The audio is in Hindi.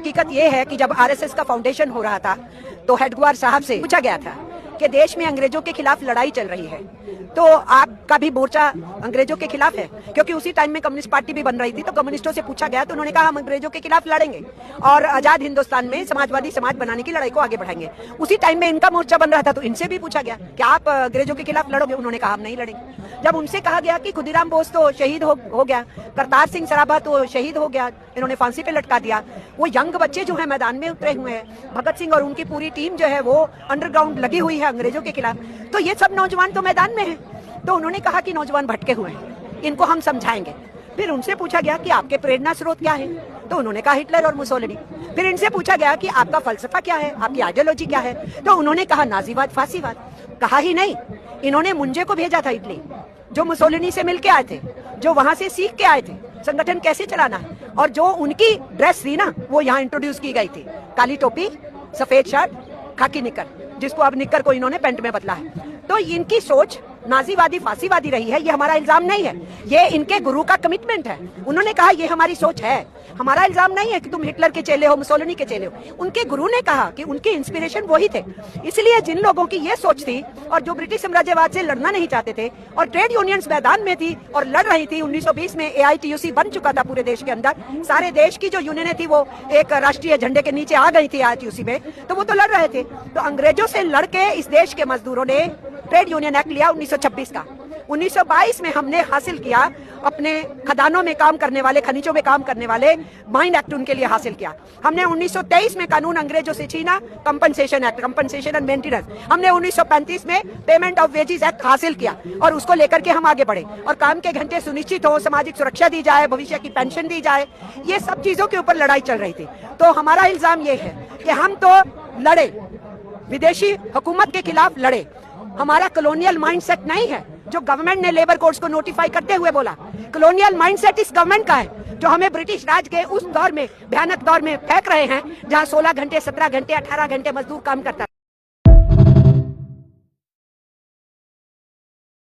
हकीकत ये है कि जब आरएसएस का फाउंडेशन हो रहा था तो हेडगेवार साहब से पूछा गया था कि देश में अंग्रेजों के खिलाफ लड़ाई चल रही है, तो आपका भी मोर्चा अंग्रेजों के खिलाफ है? क्योंकि उसी टाइम में कम्युनिस्ट पार्टी भी बन रही थी, तो कम्युनिस्टों से पूछा गया तो उन्होंने कहा हम अंग्रेजों के खिलाफ लड़ेंगे और आजाद हिंदुस्तान में समाजवादी समाज बनाने की लड़ाई को आगे बढ़ाएंगे। उसी टाइम में इनका मोर्चा बन रहा था, तो इनसे भी पूछा गया कि आप अंग्रेजों के खिलाफ लड़ोगे? उन्होंने कहा हम नहीं लड़ेंगे। जब उनसे कहा गया कि खुदीराम बोस तो शहीद हो गया, करतार सिंह सराभा तो शहीद हो गया, इन्होंने फांसी पे लटका दिया, वो यंग बच्चे जो है मैदान में उतरे हुए हैं, भगत सिंह और उनकी पूरी टीम जो है वो अंडरग्राउंड लगी हुई है अंग्रेजों के खिलाफ, तो ये सब नौजवान तो मैदान में है। तो उन्होंने कहा कि नौजवान भटके हुए हैं, इनको हम समझाएंगे। फिर उनसे पूछा गया कि आपके प्रेरणा स्रोत क्या है, तो उन्होंने कहा हिटलर और मुसोलिनी। फिर इनसे पूछा गया कि आपका फलसफा क्या है, आपकी आइडियोलॉजी क्या है, तो उन्होंने कहा नाजीवाद फांसीवाद। कहा ही नहीं, इन्होंने मुंजे को भेजा था इटली, जो मुसोलिनी से मिलके आए थे, जो वहां से सीख के आए थे संगठन कैसे चलाना है, और जो उनकी ड्रेस थी ना वो यहाँ इंट्रोड्यूस की गई थी, काली टोपी, सफेद शर्ट, खाकी निकर, जिसको अब निकर को इन्होंने पेंट में बदला है। तो इनकी सोच नाजीवादी फांसीवादी रही है, ये हमारा इल्जाम नहीं है, ये इनके गुरु का कमिटमेंट है। उन्होंने कहा ये हमारी सोच है, हमारा इल्जाम नहीं है कि तुम हिटलर के चेले हो, मुसोलिनी के चेले हो। उनके गुरु ने कहा कि उनकी इंस्पिरेशन वही थे। इसलिए जिन लोगों की ये सोच थी और जो ब्रिटिश साम्राज्यवाद से लड़ना नहीं चाहते थे और ट्रेड यूनियंस मैदान में थी और लड़ रही थी, 1920 में AITUC बन चुका था पूरे देश के अंदर, सारे देश की जो यूनियनें थी वो एक राष्ट्रीय झंडे के नीचे आ गई थी AITUC में, तो वो तो लड़ रहे थे। तो अंग्रेजों से लड़के इस देश के मजदूरों ने ट्रेड यूनियन एक्ट लिया 1926 का। 1922 में हमने हासिल किया, अपने खदानों में काम करने वाले, खनिजों में काम करने वाले माइन एक्ट उनके लिए हासिल किया। हमने 1923 में कानून अंग्रेजों से छीना, compensation act, compensation and maintenance. हमने 1935 में पेमेंट ऑफ वेजेस एक्ट हासिल किया और उसको लेकर के हम आगे बढ़े, और काम के घंटे सुनिश्चित हो, सामाजिक सुरक्षा दी जाए, भविष्य की पेंशन दी जाए, ये सब चीजों के ऊपर लड़ाई चल रही थी। तो हमारा इल्जाम ये है कि हम तो लड़े, विदेशी हुकूमत के खिलाफ लड़े, हमारा कॉलोनियल माइंडसेट नहीं है जो गवर्नमेंट ने लेबर कोड्स को नोटिफाई करते हुए बोला। कॉलोनियल माइंडसेट इस गवर्नमेंट का है जो हमें ब्रिटिश राज के उस दौर में, भयानक दौर में फेंक रहे हैं, जहां 16 घंटे, 17 घंटे, 18 घंटे मजदूर काम करता